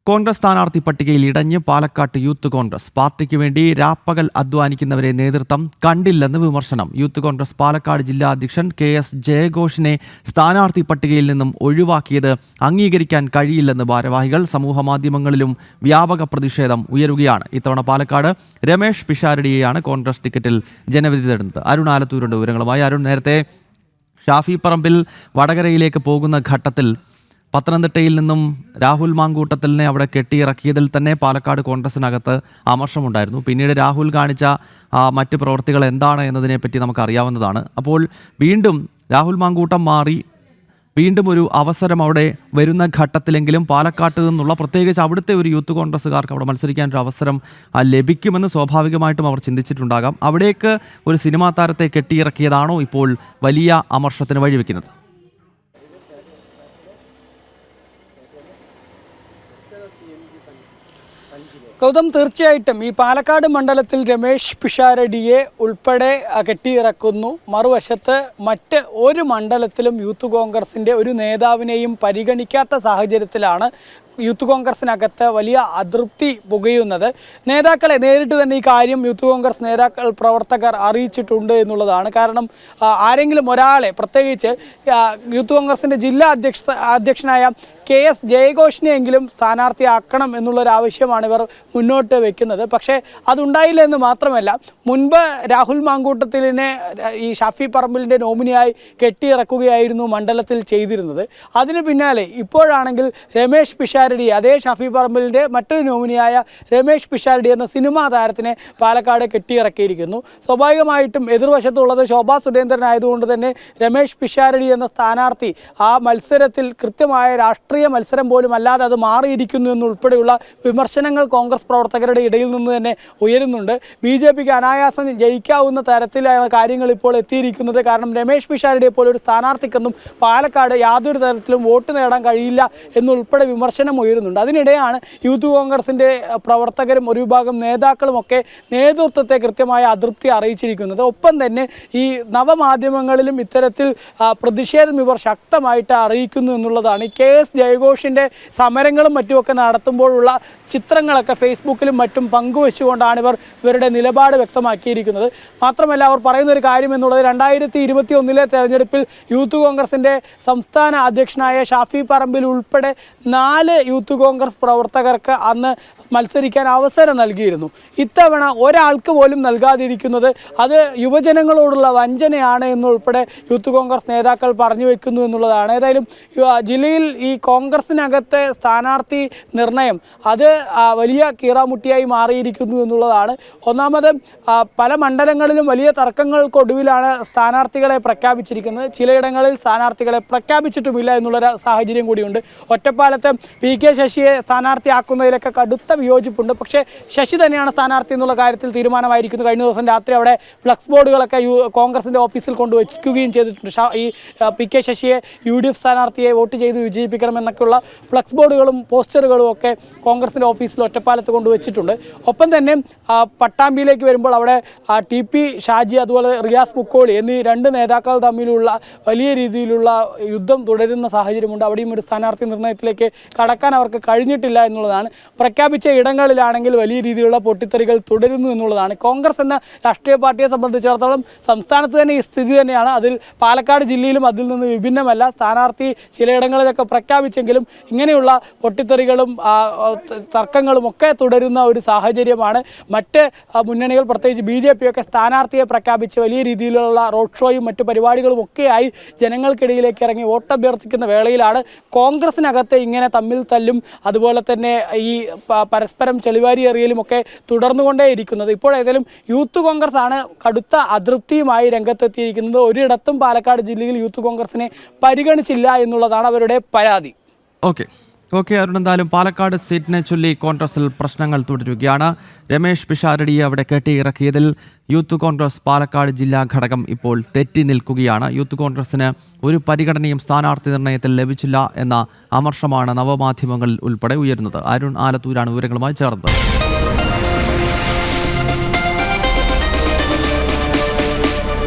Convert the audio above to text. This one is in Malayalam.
കോൺഗ്രസ് സ്ഥാനാർത്ഥി പട്ടികയിൽ ഇടഞ്ഞ് പാലക്കാട്ട് യൂത്ത് കോൺഗ്രസ്. പാർട്ടിക്ക് വേണ്ടി രാപ്പകൽ അധ്വാനിക്കുന്നവരെ നേതൃത്വം കണ്ടില്ലെന്ന് വിമർശനം. യൂത്ത് കോൺഗ്രസ് പാലക്കാട് ജില്ലാ അധ്യക്ഷൻ KS ജയഘോഷിനെ സ്ഥാനാർത്ഥി പട്ടികയിൽ നിന്നും ഒഴിവാക്കിയത് അംഗീകരിക്കാൻ കഴിയില്ലെന്ന് ഭാരവാഹികൾ. സമൂഹ മാധ്യമങ്ങളിലും വ്യാപക പ്രതിഷേധം ഉയരുകയാണ്. ഇത്തവണ പാലക്കാട് രമേഷ് പിഷാരടിയെയാണ് കോൺഗ്രസ് ടിക്കറ്റിൽ ജനവിധി തേടുന്നത്. അരുൺ ആലത്തൂരിന്റെ വിവരങ്ങളുമായി. അരുൺ, നേരത്തെ ഷാഫി പറമ്പിൽ വടകരയിലേക്ക് പോകുന്ന ഘട്ടത്തിൽ പത്തനംതിട്ടയിൽ നിന്നും രാഹുൽ മാങ്കൂട്ടത്തിലിനെ അവിടെ കെട്ടിയിറക്കിയതിൽ തന്നെ പാലക്കാട് കോൺഗ്രസിനകത്ത് അമർഷമുണ്ടായിരുന്നു. പിന്നീട് രാഹുൽ കാണിച്ച മറ്റ് പ്രവൃത്തികൾ എന്താണ് എന്നതിനെപ്പറ്റി നമുക്കറിയാവുന്നതാണ്. അപ്പോൾ വീണ്ടും രാഹുൽ മാങ്കൂട്ടം മാറി വീണ്ടും ഒരു അവസരം അവിടെ വരുന്ന ഘട്ടത്തിലെങ്കിലും പാലക്കാട്ട് നിന്നുള്ള, പ്രത്യേകിച്ച് അവിടുത്തെ ഒരു യൂത്ത് കോൺഗ്രസ്സുകാർക്ക് അവിടെ മത്സരിക്കാനൊരു അവസരം ലഭിക്കുമെന്ന് സ്വാഭാവികമായിട്ടും അവർ ചിന്തിച്ചിട്ടുണ്ടാകാം. അവിടേക്ക് ഒരു സിനിമാ താരത്തെ കെട്ടിയിറക്കിയതാണോ ഇപ്പോൾ വലിയ അമർഷത്തിന് വഴിവെക്കുന്നത്? ഗൗതം, തീർച്ചയായിട്ടും ഈ പാലക്കാട് മണ്ഡലത്തിൽ രമേഷ് പിഷാരടിയെ ഉൾപ്പെടെ കെട്ടിയിറക്കുന്നു. മറുവശത്ത് മറ്റ് ഒരു മണ്ഡലത്തിലും യൂത്ത് കോൺഗ്രസിൻ്റെ ഒരു നേതാവിനെയും പരിഗണിക്കാത്ത സാഹചര്യത്തിലാണ് യൂത്ത് കോൺഗ്രസിനകത്ത് വലിയ അതൃപ്തി പുകയുന്നത്. നേതാക്കളെ നേരിട്ട് തന്നെ ഈ കാര്യം യൂത്ത് കോൺഗ്രസ് നേതാക്കൾ, പ്രവർത്തകർ അറിയിച്ചിട്ടുണ്ട് എന്നുള്ളതാണ്. കാരണം ആരെങ്കിലും ഒരാളെ, പ്രത്യേകിച്ച് യൂത്ത് കോൺഗ്രസിൻ്റെ ജില്ലാ അധ്യക്ഷനായ KS ജയഘോഷിനെയെങ്കിലും സ്ഥാനാർത്ഥിയാക്കണം എന്നുള്ളൊരാവശ്യമാണ് ഇവർ മുന്നോട്ട് വെക്കുന്നത്. പക്ഷേ അതുണ്ടായില്ല എന്ന് മാത്രമല്ല, മുൻപ് രാഹുൽ മാങ്കൂട്ടത്തിലിനെ ഈ ഷാഫി പറമ്പിലിൻ്റെ നോമിനിയായി കെട്ടിയിറക്കുകയായിരുന്നു മണ്ഡലത്തിൽ ചെയ്തിരുന്നത്. അതിന് പിന്നാലെ ഇപ്പോഴാണെങ്കിൽ രമേഷ് പിഷാരടി, അതേ ഷാഫി പറമ്പിലിൻ്റെ മറ്റൊരു നോമിനിയായ രമേഷ് പിഷാരടി എന്ന സിനിമാ താരത്തിനെ പാലക്കാട് കെട്ടിയിറക്കിയിരിക്കുന്നു. സ്വാഭാവികമായിട്ടും എതിർവശത്തുള്ളത് ശോഭാ സുരേന്ദ്രൻ ആയതുകൊണ്ട് തന്നെ രമേഷ് പിഷാരടി എന്ന സ്ഥാനാർത്ഥി ആ മത്സരത്തിൽ കൃത്യമായ രാഷ്ട്രീയ മത്സരം പോലും അല്ലാതെ അത് മാറിയിരിക്കുന്നു എന്നുൾപ്പെടെയുള്ള വിമർശനങ്ങൾ കോൺഗ്രസ് പ്രവർത്തകരുടെ ഇടയിൽ നിന്ന് തന്നെ ഉയരുന്നുണ്ട്. BJPക്ക് അനായാസം ജയിക്കാവുന്ന തരത്തിലാണ് കാര്യങ്ങൾ ഇപ്പോൾ എത്തിയിരിക്കുന്നത്. കാരണം രമേഷ് പിഷാരടിയെ പോലെ ഒരു സ്ഥാനാർത്ഥിക്കൊന്നും പാലക്കാട് യാതൊരു തരത്തിലും വോട്ട് നേടാൻ കഴിയില്ല എന്നുൾപ്പെടെ വിമർശനം ഉയരുന്നുണ്ട്. അതിനിടെയാണ് യൂത്ത് കോൺഗ്രസിൻ്റെ പ്രവർത്തകരും ഒരു വിഭാഗം നേതാക്കളുമൊക്കെ നേതൃത്വത്തെ കൃത്യമായ അതൃപ്തി അറിയിച്ചിരിക്കുന്നത്. ഒപ്പം തന്നെ ഈ നവമാധ്യമങ്ങളിലും ഇത്തരത്തിൽ പ്രതിഷേധം ഇവർ ശക്തമായിട്ട് അറിയിക്കുന്നു എന്നുള്ളതാണ്. KS ജയഘോഷിൻ്റെ സമരങ്ങളും മറ്റുമൊക്കെ നടത്തുമ്പോഴുള്ള ചിത്രങ്ങളൊക്കെ ഫേസ്ബുക്കിലും മറ്റും പങ്കുവെച്ചുകൊണ്ടാണ് ഇവരുടെ നിലപാട് വ്യക്തമാക്കിയിരിക്കുന്നത്. മാത്രമല്ല, അവർ പറയുന്നൊരു കാര്യം എന്നുള്ളത് 2021 തെരഞ്ഞെടുപ്പിൽ യൂത്ത് കോൺഗ്രസിൻ്റെ സംസ്ഥാന അധ്യക്ഷനായ ഷാഫി പറമ്പിൽ ഉൾപ്പെടെ 4 യൂത്ത് കോൺഗ്രസ് പ്രവർത്തകർക്ക് അന്ന് മത്സരിക്കാൻ അവസരം നൽകിയിരുന്നു. ഇത്തവണ ഒരാൾക്ക് പോലും നൽകാതിരിക്കുന്നത് അത് യുവജനങ്ങളോടുള്ള വഞ്ചനയാണ് എന്നുൾപ്പെടെ യൂത്ത് കോൺഗ്രസ് നേതാക്കൾ പറഞ്ഞു വെക്കുന്നു എന്നുള്ളതാണ്. ഏതായാലും ജില്ലയിൽ ഈ കോൺഗ്രസിനകത്തെ സ്ഥാനാർത്ഥി നിർണയം അത് വലിയ കീറാമുട്ടിയായി മാറിയിരിക്കുന്നു എന്നുള്ളതാണ്. ഒന്നാമത് പല മണ്ഡലങ്ങളിലും വലിയ തർക്കങ്ങൾക്കൊടുവിലാണ് സ്ഥാനാർത്ഥികളെ പ്രഖ്യാപിച്ചിരിക്കുന്നത്. ചിലയിടങ്ങളിൽ സ്ഥാനാർത്ഥികളെ പ്രഖ്യാപിച്ചിട്ടുമില്ല എന്നുള്ളൊരു സാഹചര്യം കൂടിയുണ്ട്. ഒറ്റപ്പാലത്ത് PK ശശിയെ സ്ഥാനാർത്ഥിയാക്കുന്നതിലൊക്കെ കടുത്ത വിയോജിപ്പുണ്ട്. പക്ഷേ ശശി തന്നെയാണ് സ്ഥാനാർത്ഥി എന്നുള്ള കാര്യത്തിൽ തീരുമാനമായിരിക്കുന്നു. കഴിഞ്ഞ ദിവസം രാത്രി അവിടെ ഫ്ലക്സ് ബോർഡുകളൊക്കെ കോൺഗ്രസിൻ്റെ ഓഫീസിൽ കൊണ്ടുവയ്ക്കുകയും ചെയ്തിട്ടുണ്ട്. ഈ PK ശശിയെ UDF സ്ഥാനാർത്ഥിയെ വോട്ട് ചെയ്ത് വിജയിപ്പിക്കണമെന്നൊക്കെയുള്ള ഫ്ലക്സ് ബോർഡുകളും പോസ്റ്ററുകളും ഒക്കെ കോൺഗ്രസിൻ്റെ ഓഫീസിൽ ഒറ്റപ്പാലത്ത് കൊണ്ടുവച്ചിട്ടുണ്ട്. ഒപ്പം തന്നെ പട്ടാമ്പിയിലേക്ക് വരുമ്പോൾ അവിടെ TP ഷാജി, അതുപോലെ റിയാസ് മുക്കോളി എന്നീ 2 നേതാക്കൾ തമ്മിലുള്ള വലിയ രീതിയിലുള്ള യുദ്ധം തുടരുന്ന സാഹചര്യമുണ്ട്. അവിടെയും ഒരു സ്ഥാനാർത്ഥി നിർണയത്തിലേക്ക് കടക്കാൻ അവർക്ക് കഴിഞ്ഞിട്ടില്ല എന്നുള്ളതാണ്. പ്രഖ്യാപിച്ച ഇടങ്ങളിലാണെങ്കിൽ വലിയ രീതിയിലുള്ള പൊട്ടിത്തെറികൾ തുടരുന്നു എന്നുള്ളതാണ്. കോൺഗ്രസ് എന്ന രാഷ്ട്രീയ പാർട്ടിയെ സംബന്ധിച്ചിടത്തോളം സംസ്ഥാനത്ത് തന്നെ ഈ സ്ഥിതി തന്നെയാണ്. അതിൽ പാലക്കാട് ജില്ലയിലും അതിൽ നിന്ന് വിഭിന്നമല്ല. സ്ഥാനാർത്ഥി ചിലയിടങ്ങളിലൊക്കെ പ്രഖ്യാപിച്ചെങ്കിലും ഇങ്ങനെയുള്ള പൊട്ടിത്തെറികളും തർക്കങ്ങളും ഒക്കെ തുടരുന്ന ഒരു സാഹചര്യമാണ്. മറ്റ് മുന്നണികൾ, പ്രത്യേകിച്ച് BJP ഒക്കെ സ്ഥാനാർത്ഥിയെ പ്രഖ്യാപിച്ച് വലിയ രീതിയിലുള്ള റോഡ് ഷോയും മറ്റു പരിപാടികളും ഒക്കെയായി ജനങ്ങൾക്കിടയിലേക്ക് ഇറങ്ങി വോട്ടഭ്യർത്ഥിക്കുന്ന വേളയിലാണ് കോൺഗ്രസിനകത്ത് ഇങ്ങനെ തമ്മിൽ തല്ലും അതുപോലെ തന്നെ ഈ പരസ്പരം ചെളിവാരി എറിയലും ഒക്കെ തുടർന്നുകൊണ്ടേയിരിക്കുന്നത്. ഇപ്പോൾ ഏതായാലും യൂത്ത് കോൺഗ്രസ് ആണ് കടുത്ത അതൃപ്തിയുമായി രംഗത്തെത്തിയിരിക്കുന്നത്. ഒരിടത്തും പാലക്കാട് ജില്ലയിൽ യൂത്ത് കോൺഗ്രസിനെ പരിഗണിച്ചില്ല എന്നുള്ളതാണ് അവരുടെ പരാതി. ഓക്കെ അരുൺ, എന്തായാലും പാലക്കാട് സീറ്റിനെ ചൊല്ലി കോൺഗ്രസിൽ പ്രശ്നങ്ങൾ തുടരുകയാണ്. രമേഷ് പിഷാരടിയെ അവിടെ കെട്ടിയിറക്കിയതിൽ യൂത്ത് കോൺഗ്രസ് പാലക്കാട് ജില്ലാ ഘടകം ഇപ്പോൾ തെറ്റി നിൽക്കുകയാണ്. യൂത്ത് കോൺഗ്രസിന് ഒരു പരിഗണനയും സ്ഥാനാർത്ഥി നിർണയത്തിൽ ലഭിച്ചില്ല എന്ന അമർഷമാണ് നവമാധ്യമങ്ങളിൽ ഉൾപ്പെടെ ഉയരുന്നത്. അരുൺ ആലത്തൂരാണ് വിവരങ്ങളുമായി ചേർന്നത്.